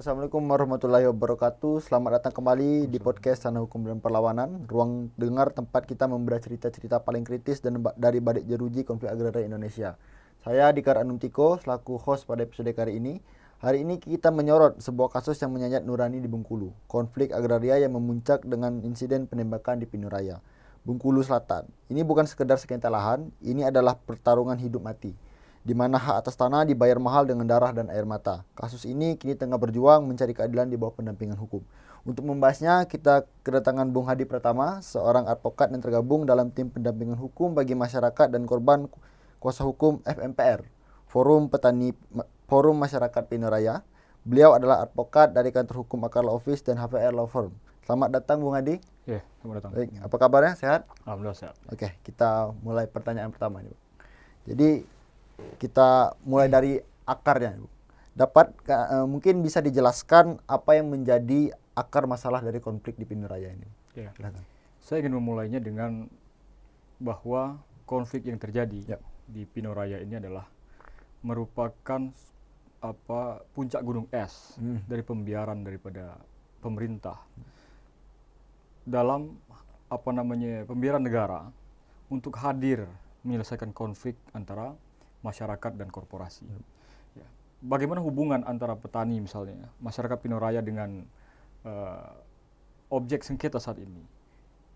Assalamualaikum warahmatullahi wabarakatuh. Selamat datang kembali di podcast Sana Hukum dan Perlawanan. Ruang dengar tempat kita membedah cerita-cerita paling kritis dan dari balik jeruji konflik agraria Indonesia. Saya Dikar Anum Tiko selaku host pada episode kali ini. Hari ini kita menyorot sebuah kasus yang menyayat nurani di Bengkulu. Konflik agraria yang memuncak dengan insiden penembakan di Pinuraya, Bengkulu Selatan. Ini bukan sekedar sengketa lahan, ini adalah pertarungan hidup mati, di mana hak atas tanah dibayar mahal dengan darah dan air mata. Kasus ini kini tengah berjuang mencari keadilan di bawah pendampingan hukum. Untuk membahasnya, kita kedatangan Bung Hadi Pratama, seorang advokat yang tergabung dalam tim pendampingan hukum bagi masyarakat dan korban kuasa hukum FMPR, Forum Masyarakat Pinuraya. Beliau adalah advokat dari kantor hukum Akar Law Office dan HVR Law Firm. Selamat datang Bung Hadi. Ya, selamat datang. Baik, apa kabarnya? Sehat? Alhamdulillah sehat. Oke, kita mulai pertanyaan pertama nih, Bung. Jadi kita mulai dari akarnya. Mungkin bisa dijelaskan apa yang menjadi akar masalah dari konflik di Pinuraya ini? Ya. Saya ingin memulainya dengan bahwa konflik yang terjadi di Pinuraya ini adalah merupakan puncak gunung es dari pembiaran daripada pemerintah dalam pembiaran negara untuk hadir menyelesaikan konflik antara masyarakat dan korporasi. Ya. Bagaimana hubungan antara petani misalnya, masyarakat Pinuraya dengan objek sengketa saat ini?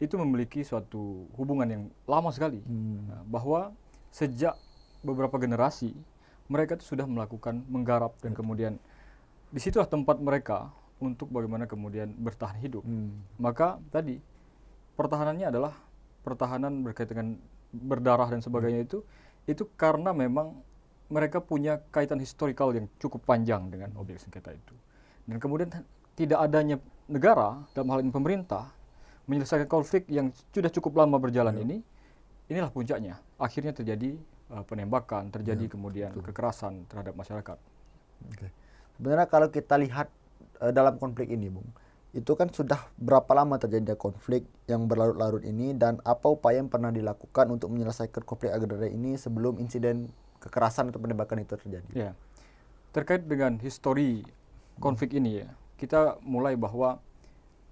Itu memiliki suatu hubungan yang lama sekali. Nah, bahwa sejak beberapa generasi mereka itu sudah melakukan menggarap dan kemudian disitulah tempat mereka untuk bagaimana kemudian bertahan hidup. Maka tadi pertahanannya adalah pertahanan berkaitan dengan berdarah dan sebagainya itu karena memang mereka punya kaitan historikal yang cukup panjang dengan objek sengketa itu. Dan kemudian tidak adanya negara, dalam hal ini pemerintah, menyelesaikan konflik yang sudah cukup lama berjalan inilah puncaknya. Akhirnya terjadi penembakan, terjadi kemudian kekerasan terhadap masyarakat. Sebenarnya kalau kita lihat dalam konflik ini, Bung, itu kan sudah berapa lama terjadi konflik yang berlarut-larut ini, dan apa upaya yang pernah dilakukan untuk menyelesaikan konflik agraria ini sebelum insiden kekerasan atau penembakan itu terjadi? Ya. Terkait dengan histori konflik ini ya, kita mulai bahwa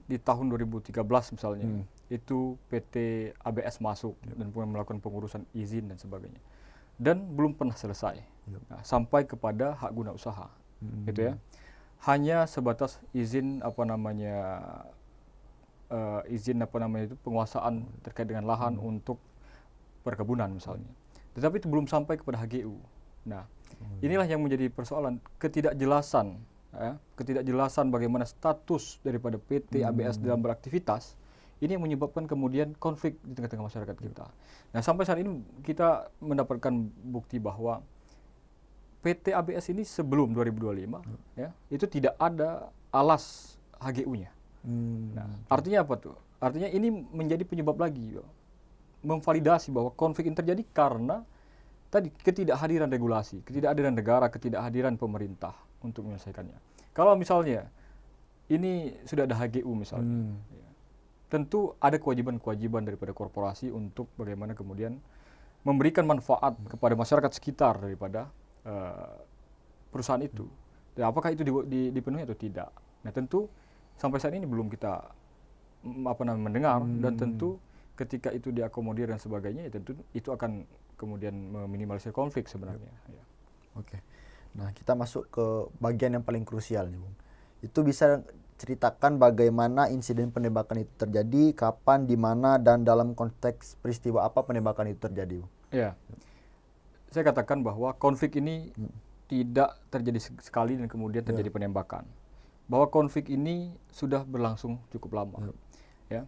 di tahun 2013 misalnya, itu PT ABS masuk dan melakukan pengurusan izin dan sebagainya. Dan belum pernah selesai. Nah, sampai kepada hak guna usaha. Gitu ya. Hanya sebatas izin penguasaan terkait dengan lahan untuk perkebunan misalnya. Tetapi itu belum sampai kepada HGU. Nah, inilah yang menjadi persoalan ketidakjelasan bagaimana status daripada PT ABS dalam beraktivitas. Ini yang menyebabkan kemudian konflik di tengah-tengah masyarakat kita. Nah, sampai saat ini kita mendapatkan bukti bahwa PT ABS ini sebelum 2025 itu tidak ada alas HGU-nya. Nah, artinya apa tuh? Artinya ini menjadi penyebab lagi memvalidasi bahwa konflik ini terjadi karena tadi ketidakhadiran regulasi, ketidakhadiran negara, ketidakhadiran pemerintah untuk menyelesaikannya. Kalau misalnya ini sudah ada HGU misalnya, tentu ada kewajiban-kewajiban daripada korporasi untuk bagaimana kemudian memberikan manfaat kepada masyarakat sekitar daripada perusahaan itu. Dan apakah itu dipenuhi atau tidak? Nah, tentu sampai saat ini belum kita mendengar, dan tentu ketika itu diakomodir dan sebagainya, ya tentu itu akan kemudian meminimalisir konflik sebenarnya. Ya. Oke. Nah, kita masuk ke bagian yang paling krusial nih, Bung. Itu bisa ceritakan bagaimana insiden penembakan itu terjadi, kapan, di mana, dan dalam konteks peristiwa apa penembakan itu terjadi, Bung? Ya. Saya katakan bahwa konflik ini tidak terjadi sekali dan kemudian terjadi penembakan. Bahwa konflik ini sudah berlangsung cukup lama. Ya.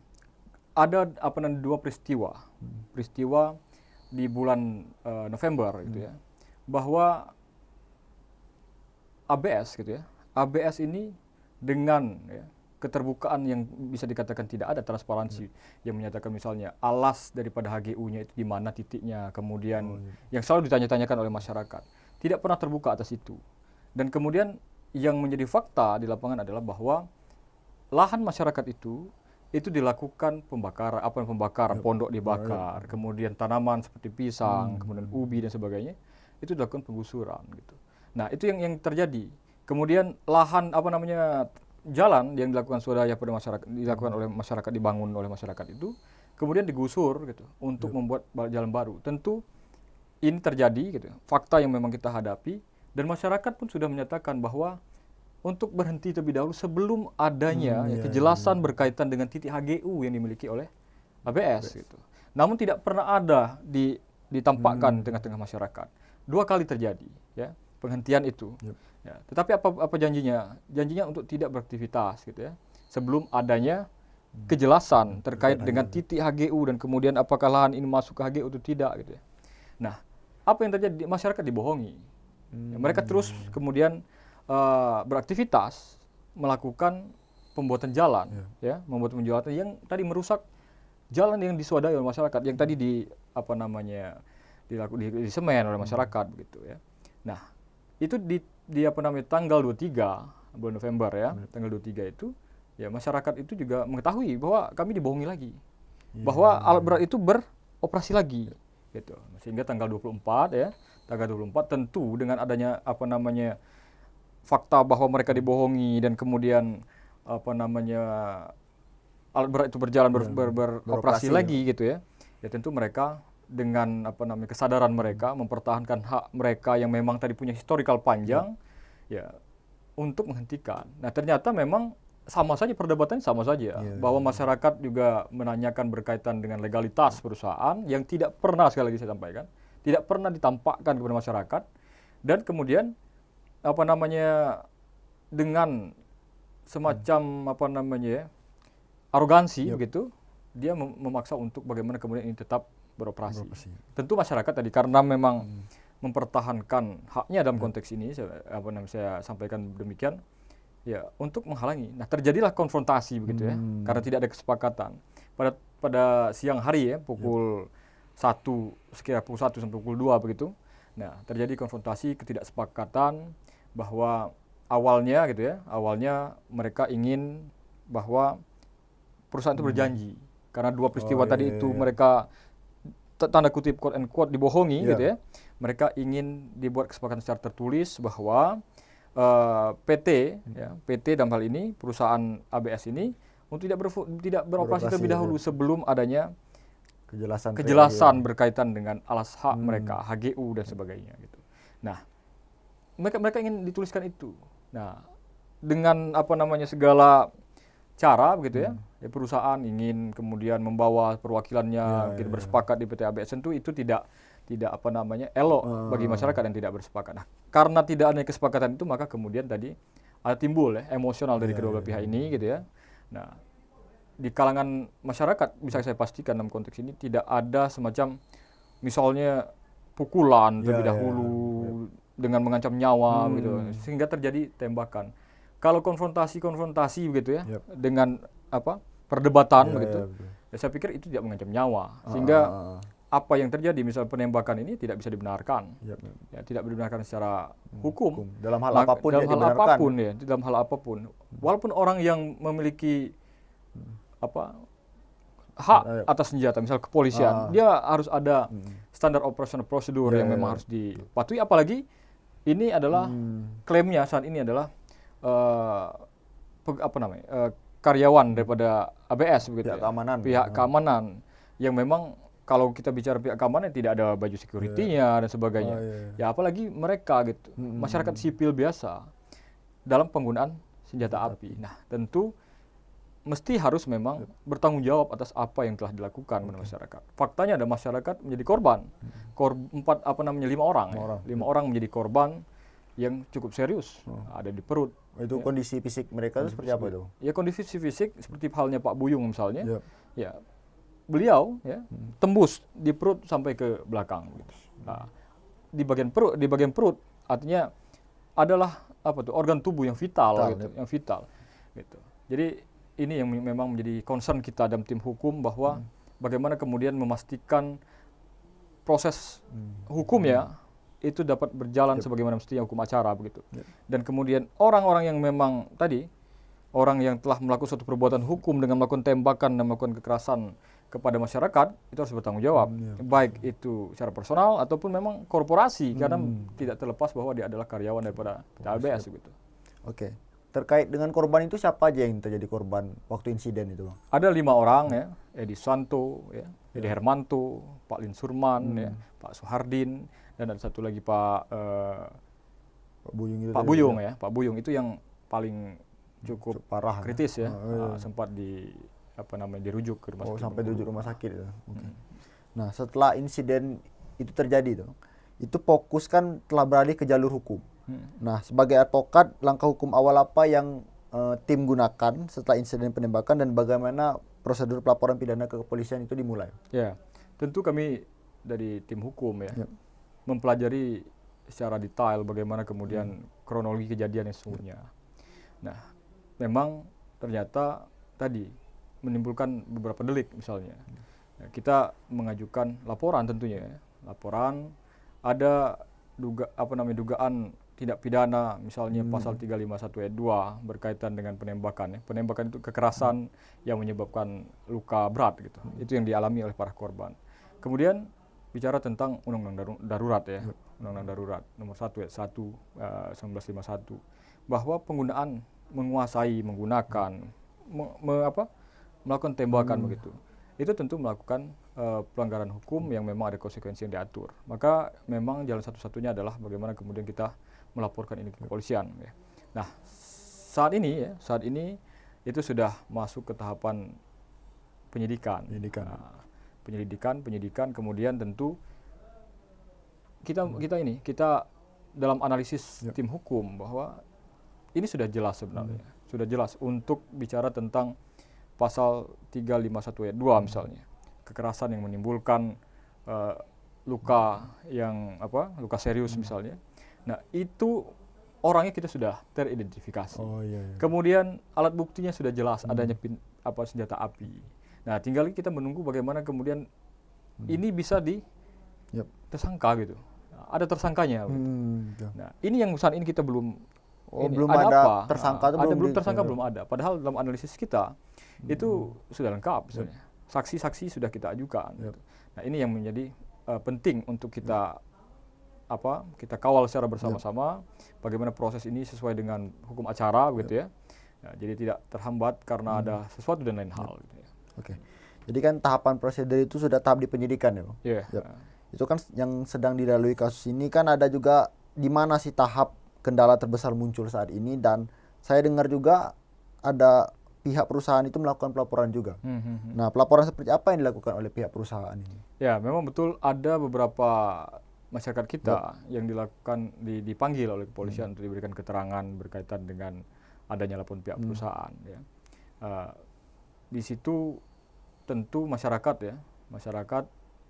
Ada dua peristiwa. Peristiwa di bulan November gitu ya. Bahwa ABS gitu ya. ABS ini dengan keterbukaan yang bisa dikatakan tidak ada transparansi, yang menyatakan misalnya alas daripada HGU-nya itu di mana titiknya, kemudian yang selalu ditanya-tanyakan oleh masyarakat, tidak pernah terbuka atas itu. Dan kemudian yang menjadi fakta di lapangan adalah bahwa lahan masyarakat itu dilakukan pembakaran, pondok dibakar, kemudian tanaman seperti pisang, kemudian ubi dan sebagainya itu dilakukan penggusuran gitu. Nah, itu yang terjadi Kemudian lahan jalan yang dilakukan swadaya pada masyarakat, dilakukan oleh masyarakat, dibangun oleh masyarakat itu kemudian digusur gitu untuk membuat jalan baru. Tentu ini terjadi gitu, fakta yang memang kita hadapi, dan masyarakat pun sudah menyatakan bahwa untuk berhenti terlebih dahulu sebelum adanya kejelasan berkaitan dengan titik HGU yang dimiliki oleh ABS gitu. Namun tidak pernah ada ditampakkan tengah-tengah masyarakat. 2 kali terjadi ya penghentian itu. Ya, tetapi apa janjinya? Janjinya untuk tidak beraktivitas gitu ya sebelum adanya kejelasan terkait dengan titik HGU dan kemudian apakah lahan ini masuk ke HGU atau tidak gitu ya. Nah, apa yang terjadi? Masyarakat dibohongi. Ya, mereka terus kemudian beraktivitas melakukan pembuatan jalan ya, membuat jalan yang tadi merusak jalan yang diswadai oleh masyarakat, yang tadi di semen oleh masyarakat begitu ya. Nah, itu di tanggal 23 bulan November ya, tanggal 23 itu ya masyarakat itu juga mengetahui bahwa kami dibohongi lagi. Bahwa alat berat itu beroperasi lagi gitu. Sehingga tanggal 24 ya, tanggal 24 tentu dengan adanya fakta bahwa mereka dibohongi dan kemudian alat berat itu berjalan beroperasi lagi gitu ya. Ya tentu mereka dengan kesadaran mereka mempertahankan hak mereka yang memang tadi punya historical panjang ya untuk menghentikan. Nah, ternyata memang sama saja perdebatannya sama saja bahwa masyarakat juga menanyakan berkaitan dengan legalitas perusahaan yang tidak pernah, sekali lagi saya sampaikan, tidak pernah ditampakkan kepada masyarakat, dan kemudian dengan semacam arogansi begitu, dia memaksa untuk bagaimana kemudian ini tetap beroperasi. Tentu masyarakat tadi karena memang mempertahankan haknya dalam konteks ini, saya sampaikan demikian, ya untuk menghalangi. Nah, terjadilah konfrontasi begitu ya, karena tidak ada kesepakatan. Pada siang hari ya, pukul 1, sekira pukul 1 sampai pukul 2 begitu. Nah, terjadi konfrontasi, ketidaksepakatan bahwa awalnya mereka ingin bahwa perusahaan itu berjanji. Karena 2 peristiwa tadi itu mereka tanda kutip quote and quote dibohongi gitu ya. Mereka ingin dibuat kesepakatan secara tertulis bahwa PT dalam hal ini perusahaan ABS ini untuk tidak beroperasi terlebih dahulu sebelum adanya kejelasan berkaitan dengan alas hak mereka, HGU dan sebagainya gitu. Nah, mereka ingin dituliskan itu. Nah, dengan segala cara begitu ya, perusahaan ingin kemudian membawa perwakilannya bersepakat di PT ABS, tentu itu tidak elok bagi masyarakat yang tidak bersepakat. Nah, karena tidak ada kesepakatan itu, maka kemudian tadi ada timbul emosional dari kedua belah pihak ini gitu ya. Nah, di kalangan masyarakat bisa saya pastikan dalam konteks ini tidak ada semacam misalnya pukulan terlebih dahulu dengan mengancam nyawa gitu, sehingga terjadi tembakan. Kalau konfrontasi begitu ya dengan perdebatan begitu, ya saya pikir itu tidak mengancam nyawa, sehingga apa yang terjadi misal penembakan ini tidak bisa dibenarkan, ya tidak dibenarkan secara hukum dalam hal apapun dalam hal apapun, walaupun orang yang memiliki hak atas senjata, misal kepolisian, dia harus ada standar operasional prosedur yang memang harus dipatuhi, apalagi ini adalah klaimnya saat ini adalah karyawan daripada ABS begitu, pihak keamanan yang memang kalau kita bicara pihak keamanan tidak ada baju security-nya dan sebagainya. Ya apalagi mereka gitu, masyarakat sipil biasa dalam penggunaan senjata api. Nah, tentu mesti harus memang bertanggung jawab atas apa yang telah dilakukan oleh masyarakat. Faktanya ada masyarakat menjadi korban. 5 orang. 5 orang menjadi korban yang cukup serius, ada di perut. Itu kondisi fisik mereka itu seperti apa itu? Ya kondisi fisik seperti halnya Pak Buyung misalnya. Ya beliau tembus di perut sampai ke belakang gitu. Nah, di bagian perut artinya adalah organ tubuh yang vital gitu. Jadi ini yang memang menjadi concern kita dalam tim hukum, bahwa bagaimana kemudian memastikan proses hukum itu dapat berjalan sebagaimana mestinya hukum acara begitu. Dan kemudian orang-orang yang memang tadi orang yang telah melakukan suatu perbuatan hukum dengan melakukan tembakan dan melakukan kekerasan kepada masyarakat itu harus bertanggung jawab, baik itu secara personal ataupun memang korporasi, karena tidak terlepas bahwa dia adalah karyawan daripada ABS begitu. Oke. Terkait dengan korban itu siapa aja yang terjadi korban waktu insiden itu, Bang? Ada 5 orang ya, Edi Susanto, ya, Edi Hermanto, Pak Lin Surman, ya, Pak Soehardin, dan ada satu lagi Pak Buyung itu Pak tadi, Buyung ya, Pak Buyung itu yang paling cukup parah kritis ya, iya. sempat dirujuk ke rumah Oh, sakit. sampai dirujuk rumah sakit itu. Oke. Nah, setelah insiden itu terjadi tuh, itu fokus kan telah beralih ke jalur hukum. Nah, sebagai advokat, langkah hukum awal apa yang tim gunakan setelah insiden penembakan dan bagaimana prosedur pelaporan pidana ke kepolisian itu dimulai? Ya, tentu kami dari tim hukum ya, mempelajari secara detail bagaimana kemudian kronologi kejadian yang sesungguhnya. Nah, memang ternyata tadi menimbulkan beberapa delik misalnya. Nah, kita mengajukan laporan tentunya, laporan ada dugaan tindak pidana misalnya pasal 351 ayat 2 berkaitan dengan penembakan ya. Penembakan itu kekerasan yang menyebabkan luka berat gitu. Itu yang dialami oleh para korban. Kemudian bicara tentang undang-undang darurat ya. Undang-undang darurat nomor 1 ayat 1 1951 bahwa penggunaan menguasai menggunakan melakukan tembakan begitu. Itu tentu melakukan pelanggaran hukum yang memang ada konsekuensi yang diatur. Maka memang jalan satu-satunya adalah bagaimana kemudian kita melaporkan ini ke kepolisian. Ya. Nah, saat ini itu sudah masuk ke tahapan penyidikan. Penyidikan, kemudian tentu kita dalam analisis tim hukum bahwa ini sudah jelas sebenarnya, sudah jelas untuk bicara tentang pasal 351 ayat 2 misalnya, kekerasan yang menimbulkan luka serius misalnya. Nah, itu orangnya kita sudah teridentifikasi. Kemudian alat buktinya sudah jelas, adanya senjata api. Nah, tinggal kita menunggu bagaimana kemudian ini bisa tersangka gitu. Nah, ada tersangkanya. Nah, ini yang saat ini kita belum ada tersangka belum ada. Padahal dalam analisis kita itu sudah lengkap misalnya. Saksi-saksi sudah kita ajukan. Gitu. Nah, ini yang menjadi penting untuk kita kawal secara bersama-sama bagaimana proses ini sesuai dengan hukum acara begitu ya. Nah, jadi tidak terhambat karena ada sesuatu dan lain hal gitu ya. Oke. Jadi kan tahapan prosedur itu sudah tahap di penyidikan ya, Bang? Iya. Itu kan yang sedang dilalui kasus ini kan ada juga di mana sih tahap kendala terbesar muncul saat ini, dan saya dengar juga ada pihak perusahaan itu melakukan pelaporan juga. Nah, pelaporan seperti apa yang dilakukan oleh pihak perusahaan ini? Ya, memang betul ada beberapa masyarakat kita yang dipanggil oleh kepolisian untuk diberikan keterangan berkaitan dengan adanya laporan pihak perusahaan. Ya. Di situ tentu masyarakat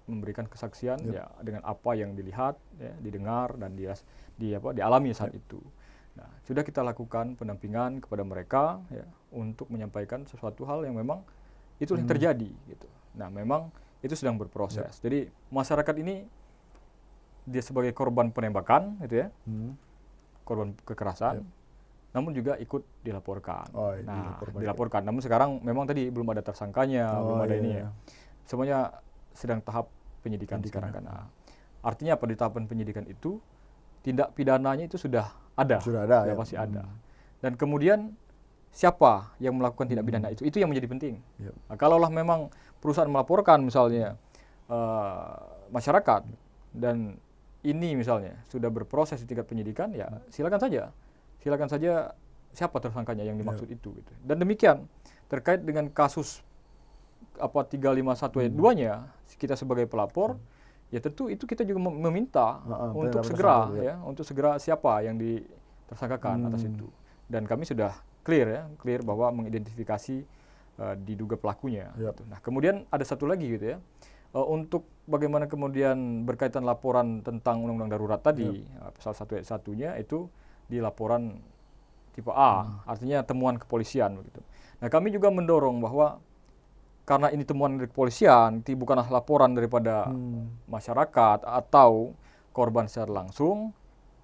memberikan kesaksian ya dengan apa yang dilihat, ya, didengar dan dialami saat itu. Nah, sudah kita lakukan pendampingan kepada mereka ya, untuk menyampaikan sesuatu hal yang memang itu yang terjadi gitu. Nah, memang itu sedang berproses. Jadi masyarakat ini dia sebagai korban penembakan gitu ya, korban kekerasan, namun juga ikut dilaporkan. Dilaporkan. Namun sekarang memang tadi belum ada tersangkanya, belum ada ini ya. Semuanya sedang tahap penyidikan sekarang kan. Nah, artinya apa, di tahapan penyidikan itu tindak pidananya itu sudah ada, pasti ada. Dan kemudian siapa yang melakukan tindak pidana itu yang menjadi penting. Nah, kalaulah memang perusahaan melaporkan misalnya masyarakat dan ini misalnya sudah berproses di tingkat penyidikan, ya silakan saja siapa tersangkanya yang dimaksud itu gitu. Dan demikian terkait dengan kasus 351 ayat 2-nya, kita sebagai pelapor ya tentu itu kita juga meminta untuk segera siapa yang ditersangkakan atas itu. Dan kami sudah clear bahwa mengidentifikasi diduga pelakunya gitu. Nah, kemudian ada satu lagi gitu ya. Untuk bagaimana kemudian berkaitan laporan tentang undang-undang darurat tadi, pasal 1 ayat 1-nya itu di laporan tipe A, artinya temuan kepolisian begitu. Nah, kami juga mendorong bahwa karena ini temuan dari kepolisian, bukanlah laporan daripada masyarakat atau korban secara langsung,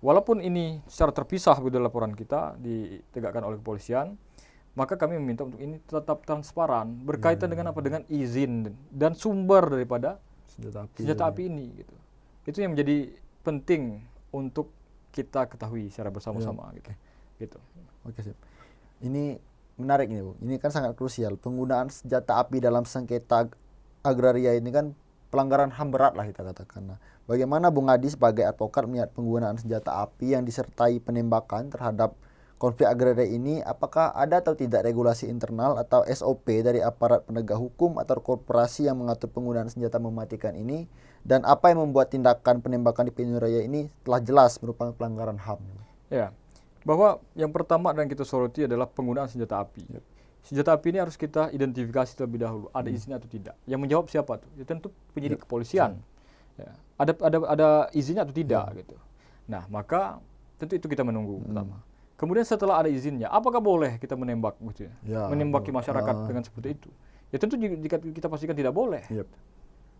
walaupun ini secara terpisah begitu laporan kita ditegakkan oleh kepolisian, maka kami meminta untuk ini tetap transparan berkaitan dengan apa, dengan izin dan sumber daripada senjata api ini gitu. Itu yang menjadi penting untuk kita ketahui secara bersama-sama gitu. gitu. Oke, sip. Ini menarik nih, Bu. Ini kan sangat krusial. Penggunaan senjata api dalam sengketa agraria ini kan pelanggaran HAM berat lah kita katakan. Nah, bagaimana Bung Adi sebagai advokat melihat penggunaan senjata api yang disertai penembakan terhadap konflik agraria ini? Apakah ada atau tidak regulasi internal atau SOP dari aparat penegak hukum atau korporasi yang mengatur penggunaan senjata mematikan ini? Dan apa yang membuat tindakan penembakan di Pilihan Raya ini telah jelas merupakan pelanggaran HAM? Ya, bahwa yang pertama dan kita soroti adalah penggunaan senjata api. Senjata api ini harus kita identifikasi terlebih dahulu, ada izinnya atau tidak. Yang menjawab siapa tuh? Ya tentu penyidik kepolisian. Ya, ada izinnya atau tidak gitu. Nah, maka tentu itu kita menunggu pertama. Kemudian setelah ada izinnya, apakah boleh kita menembak gitu ya? Menembaki masyarakat dengan seperti itu? Ya tentu jika kita pastikan tidak boleh.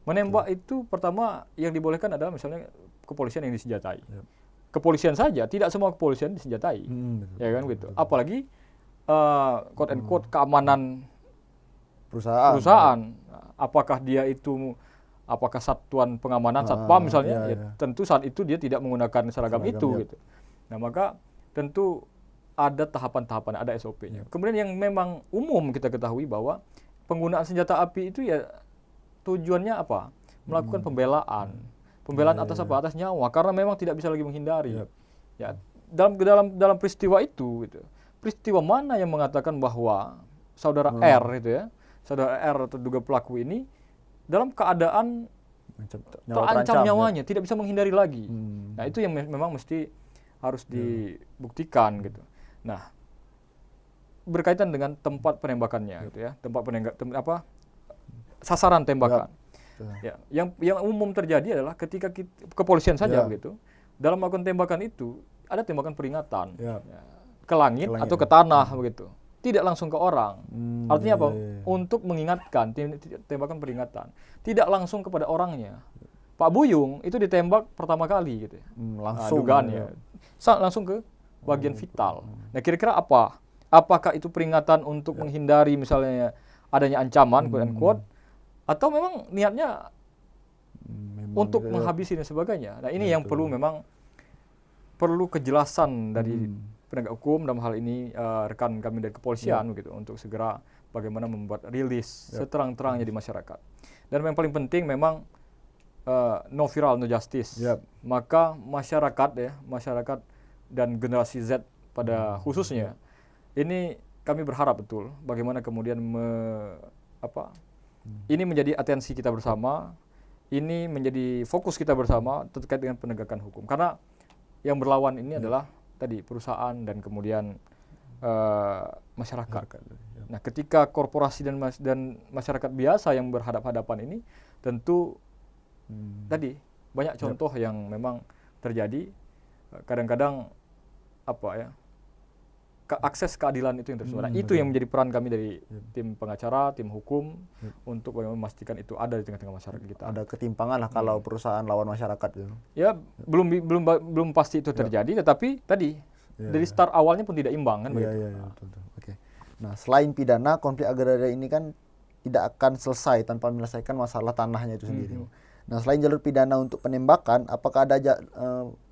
Menembak itu pertama yang dibolehkan adalah misalnya kepolisian yang disenjatai. Kepolisian saja, tidak semua kepolisian disenjatai. Ya kan gitu. Apalagi quote and quote keamanan perusahaan. Apakah dia itu satuan pengamanan satpam misalnya, tentu saat itu dia tidak menggunakan seragam itu gitu. Nah, maka tentu ada tahapan-tahapan, ada SOP-nya. Kemudian yang memang umum kita ketahui bahwa penggunaan senjata api itu ya tujuannya apa? Melakukan pembelaan. Pembelaan atas apa? Atas nyawa, karena memang tidak bisa lagi menghindari. Ya, dalam peristiwa itu gitu. Peristiwa mana yang mengatakan bahwa saudara R itu ya, saudara R terduga pelaku ini dalam keadaan terancam nyawanya, tidak bisa menghindari lagi. Nah, itu yang memang mesti harus dibuktikan gitu. Nah, berkaitan dengan tempat penembakannya gitu ya, sasaran tembakan. Ya, yang umum terjadi adalah ketika kepolisian saja begitu, dalam melakukan tembakan itu ada tembakan peringatan ke langit atau ke tanah begitu. Tidak langsung ke orang. Artinya apa? Untuk mengingatkan, tembakan peringatan. Tidak langsung kepada orangnya. Pak Buyung itu ditembak pertama kali gitu ya. Langsung dugaannya. Langsung ke bagian vital. Nah, kira-kira apa? Apakah itu peringatan untuk menghindari misalnya adanya ancaman quote and quote, atau memang niatnya untuk menghabisi dan sebagainya. Nah, ini yang perlu kejelasan dari penegak hukum, dalam hal ini rekan kami dari kepolisian gitu, untuk segera bagaimana membuat rilis seterang-terangnya di masyarakat. Dan yang paling penting memang no viral, no justice. Maka masyarakat dan generasi Z pada khususnya, ini kami berharap betul bagaimana kemudian ini menjadi atensi kita bersama, ini menjadi fokus kita bersama terkait dengan penegakan hukum. Karena yang berlawan ini adalah tadi perusahaan dan kemudian masyarakat. Nah, ketika korporasi dan masyarakat biasa yang berhadapan-hadapan ini, tentu tadi banyak contoh yang memang terjadi. Kadang-kadang akses keadilan itu yang tersuara. Itu yang menjadi peran kami dari tim pengacara, tim hukum untuk memastikan itu ada di tengah-tengah masyarakat kita. Ada ketimpangan lah kalau perusahaan lawan masyarakat itu. Ya, belum pasti itu terjadi, tetapi tadi dari start awalnya pun tidak imbang kan begitu. Betul. Oke. Nah, selain pidana, konflik agraria ini kan tidak akan selesai tanpa menyelesaikan masalah tanahnya itu sendiri. Nah, selain jalur pidana untuk penembakan, apakah ada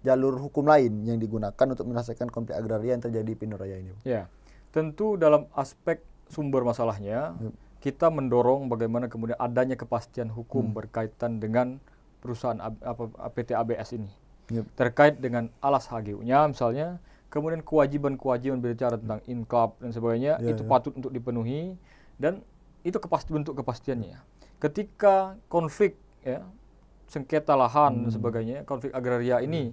jalur hukum lain yang digunakan untuk menyelesaikan konflik agraria yang terjadi di Pilihan Raya ini? Ya, tentu dalam aspek sumber masalahnya, kita mendorong bagaimana kemudian adanya kepastian hukum berkaitan dengan perusahaan PT ABS ini. Terkait dengan alas HGU-nya misalnya, kemudian kewajiban-kewajiban berbicara tentang income dan sebagainya, itu patut untuk dipenuhi, dan itu bentuk kepastiannya. Ketika konflik sengketa lahan dan sebagainya, konflik agraria ini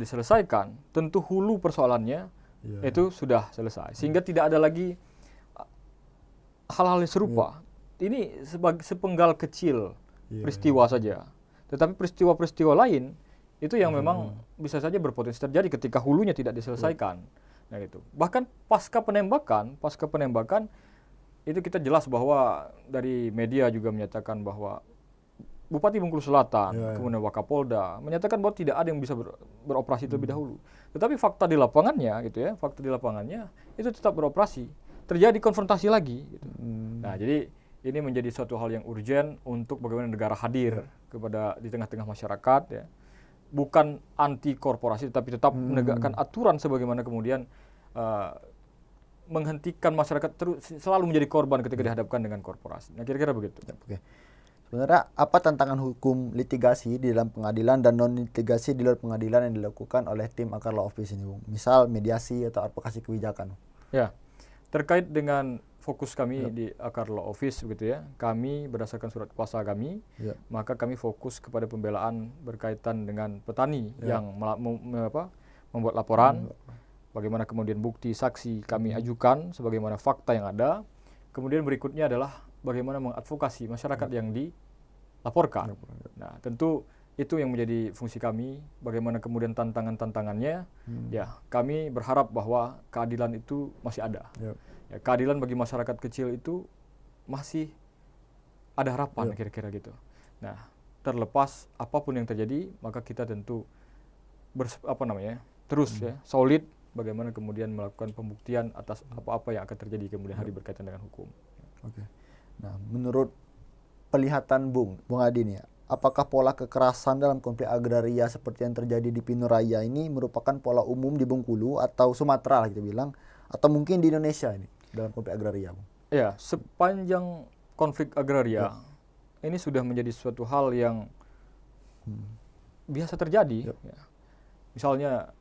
diselesaikan, tentu hulu persoalannya itu sudah selesai, sehingga tidak ada lagi hal-hal yang serupa. Ini sepenggal kecil peristiwa saja, tetapi peristiwa-peristiwa lain itu yang memang bisa saja berpotensi terjadi ketika hulunya tidak diselesaikan. Nah, gitu. Bahkan pasca penembakan itu kita jelas bahwa dari media juga menyatakan bahwa Bupati Bengkulu Selatan, kemudian Wakapolda menyatakan bahwa tidak ada yang bisa beroperasi terlebih dahulu. Tetapi fakta di lapangannya itu tetap beroperasi. Terjadi konfrontasi lagi gitu. Nah, jadi ini menjadi suatu hal yang urgent untuk bagaimana negara hadir di tengah-tengah masyarakat ya. bukan anti korporasi, tapi tetap menegakkan aturan sebagaimana kemudian menghentikan masyarakat terus selalu menjadi korban ketika dihadapkan dengan korporasi. Nah, kira-kira begitu. Oke. Sebenarnya apa tantangan hukum litigasi di dalam pengadilan dan non litigasi di luar pengadilan yang dilakukan oleh tim Akar Law Office ini, Bung? Misal mediasi atau advokasi kebijakan. Ya, terkait dengan fokus kami di Akar Law Office begitu ya, kami berdasarkan surat kuasa kami, maka kami fokus kepada pembelaan berkaitan dengan petani yang membuat laporan, bagaimana kemudian bukti saksi kami ajukan sebagaimana fakta yang ada. Kemudian berikutnya adalah bagaimana mengadvokasi masyarakat yang dilaporkan. Nah, tentu itu yang menjadi fungsi kami. Bagaimana kemudian tantangan-tantangannya, ya kami berharap bahwa keadilan itu masih ada. Ya, keadilan bagi masyarakat kecil itu masih ada harapan kira-kira gitu. Nah, terlepas apapun yang terjadi, maka kita tentu terus ya solid. Bagaimana kemudian melakukan pembuktian atas apa-apa yang akan terjadi kemudian hari berkaitan dengan hukum. Oke. Nah, menurut pelihatan Bung Adi nih, apakah pola kekerasan dalam konflik agraria seperti yang terjadi di Pinuraya ini merupakan pola umum di Bengkulu atau Sumatera lah kita bilang, atau mungkin di Indonesia ini dalam konflik agraria, Bung? Ya, sepanjang konflik agraria ini sudah menjadi suatu hal yang biasa terjadi. Ya. Misalnya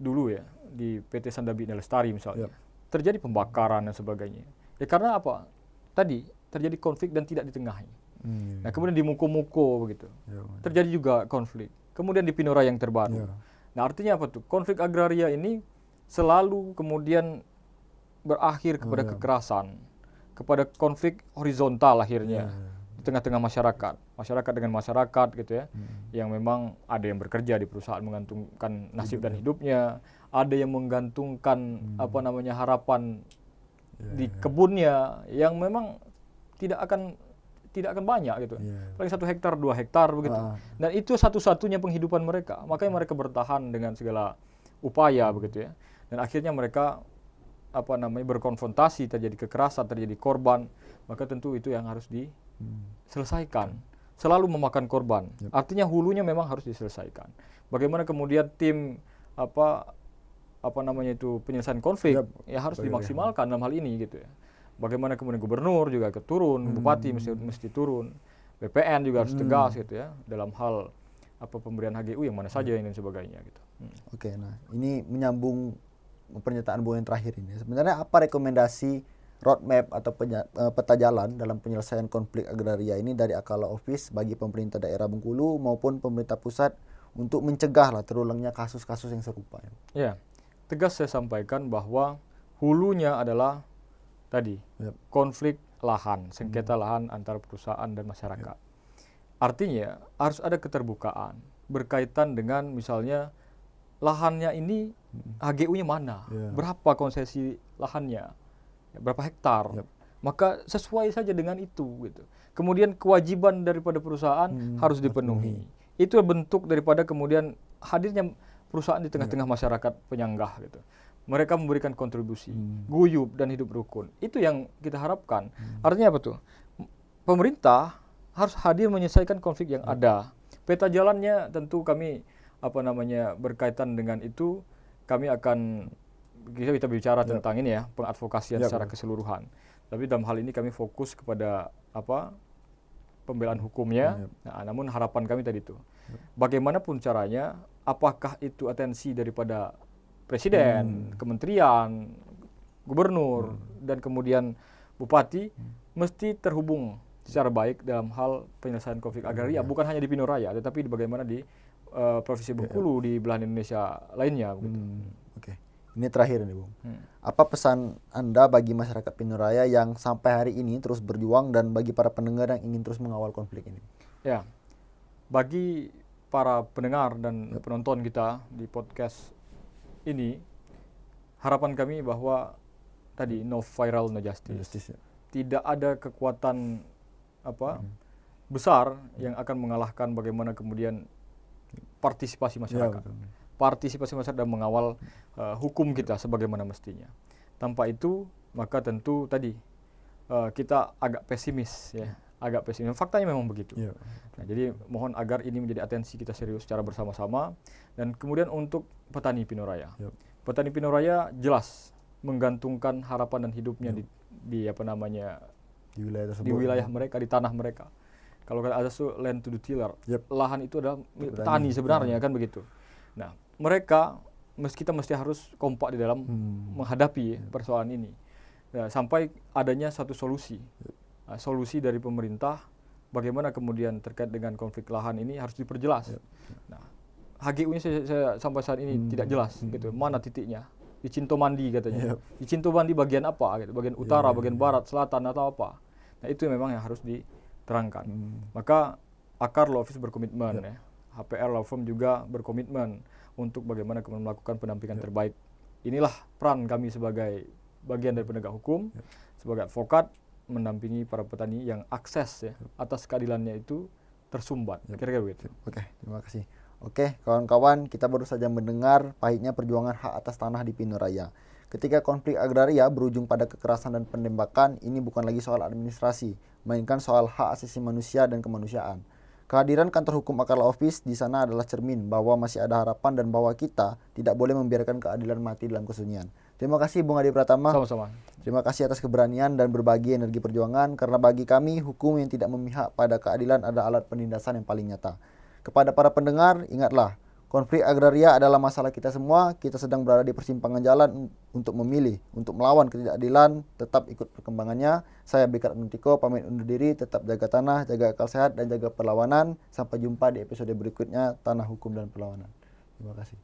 dulu ya di PT Sandabi Lestari misalnya terjadi pembakaran dan sebagainya. Ya karena apa? Tadi terjadi konflik dan tidak ditengahi. Nah kemudian di Muko-Muko begitu. Terjadi juga konflik. Kemudian di Pinuraya yang terbaru. Nah artinya apa tuh? Konflik agraria ini selalu kemudian berakhir kepada kekerasan, kepada konflik horizontal akhirnya. Di tengah-tengah masyarakat dengan masyarakat gitu ya, yang memang ada yang bekerja di perusahaan menggantungkan nasib dan hidupnya, ada yang menggantungkan harapan di kebunnya yang memang tidak akan banyak gitu, paling 1 hektar 2 hektar begitu, dan itu satu-satunya penghidupan mereka, makanya mereka bertahan dengan segala upaya begitu ya, dan akhirnya mereka berkonfrontasi, terjadi kekerasan, terjadi korban, maka tentu itu yang harus diselesaikan. Selalu memakan korban. Artinya hulunya memang harus diselesaikan. Bagaimana kemudian tim penyelesaian konflik ya harus dimaksimalkan dalam hal ini gitu ya. Bagaimana kemudian gubernur juga turun, bupati mesti turun, BPN juga harus tegas gitu ya dalam hal pemberian HGU yang mana saja dan sebagainya gitu. Oke, nah ini menyambung pernyataan Bung yang terakhir ini. Sebenarnya apa rekomendasi roadmap atau peta jalan dalam penyelesaian konflik agraria ini dari Akar Law Office bagi pemerintah daerah Bengkulu maupun pemerintah pusat untuk mencegah terulangnya kasus-kasus yang serupa? Ya, tegas saya sampaikan bahwa hulunya adalah tadi konflik lahan, sengketa lahan antara perusahaan dan masyarakat. Artinya harus ada keterbukaan berkaitan dengan misalnya lahannya ini HGU-nya mana, berapa konsesi lahannya, berapa hektar, maka sesuai saja dengan itu gitu. Kemudian kewajiban daripada perusahaan harus dipenuhi. Itu bentuk daripada kemudian hadirnya perusahaan di tengah-tengah masyarakat penyanggah gitu. Mereka memberikan kontribusi, guyub dan hidup rukun. Itu yang kita harapkan. Artinya apa tuh? Pemerintah harus hadir menyelesaikan konflik yang ada. Peta jalannya tentu kami berkaitan dengan itu, kami akan kita bicara tentang ini ya, pengadvokasian secara keseluruhan. Tapi dalam hal ini kami fokus kepada pembelaan hukumnya. Nah, namun harapan kami tadi itu, bagaimanapun caranya, apakah itu atensi daripada presiden, kementerian, gubernur, dan kemudian bupati, mesti terhubung secara baik dalam hal penyelesaian konflik agraria, bukan hanya di Pinuraya, tetapi bagaimana di Provinsi Bengkulu, di belahan Indonesia lainnya. Oke. Ini terakhir nih Bung. Apa pesan Anda bagi masyarakat Pinuraya yang sampai hari ini terus berjuang dan bagi para pendengar yang ingin terus mengawal konflik ini? Ya, bagi para pendengar dan penonton kita di podcast ini, harapan kami bahwa tadi no viral no justice. Tidak ada kekuatan besar yang akan mengalahkan bagaimana kemudian partisipasi masyarakat. Partisipasi masyarakat dalam mengawal hukum kita sebagaimana mestinya. Tanpa itu, maka tentu tadi kita agak pesimis ya agak pesimis. Faktanya memang begitu. Iya. Nah, jadi mohon agar ini menjadi atensi kita serius secara bersama-sama. Dan kemudian untuk petani Pinoraya. Yep. Petani Pinoraya jelas menggantungkan harapan dan hidupnya di apa namanya Di wilayah tersebut. di wilayah mereka, di tanah mereka. Kalau ada land to the tiller, Yep. lahan itu adalah milik Petani. petani sebenarnya kan begitu. Nah, mereka kita mesti harus kompak di dalam menghadapi persoalan ini. Nah, sampai adanya satu solusi. Nah, solusi dari pemerintah bagaimana kemudian terkait dengan konflik lahan ini harus diperjelas. Nah, HGU-nya saya sampai saat ini tidak jelas gitu. Mana titiknya? Di Cintomandi katanya. Di Cintomandi bagian apa gitu? Bagian utara, bagian barat, selatan atau apa? Nah, itu memang yang harus diterangkan. Maka Akar Law Office berkomitmen ya. HPR Law Firm juga berkomitmen untuk bagaimana kemudian melakukan pendampingan terbaik. Inilah peran kami sebagai bagian dari penegak hukum, sebagai advokat mendampingi para petani yang akses ya atas keadilannya itu tersumbat. Kira-kira begitu. Oke, terima kasih. Oke, kawan-kawan, kita baru saja mendengar pahitnya perjuangan hak atas tanah di Pinoraya. Ketika konflik agraria berujung pada kekerasan dan penembakan, ini bukan lagi soal administrasi, melainkan soal hak asasi manusia dan kemanusiaan. Kehadiran kantor hukum Akar Law Office di sana adalah cermin bahwa masih ada harapan dan bahwa kita tidak boleh membiarkan keadilan mati dalam kesunyian. Terima kasih Bung Adi Pratama. Sama-sama. Terima kasih atas keberanian dan berbagi energi perjuangan, karena bagi kami hukum yang tidak memihak pada keadilan adalah alat penindasan yang paling nyata. Kepada para pendengar, ingatlah, konflik agraria adalah masalah kita semua. Kita sedang berada di persimpangan jalan untuk memilih, untuk melawan ketidakadilan, tetap ikut perkembangannya. Saya Bikar Nutiko, pamit undur diri, tetap jaga tanah, jaga akal sehat, dan jaga perlawanan. Sampai jumpa di episode berikutnya, Tanah Hukum dan Perlawanan. Terima kasih.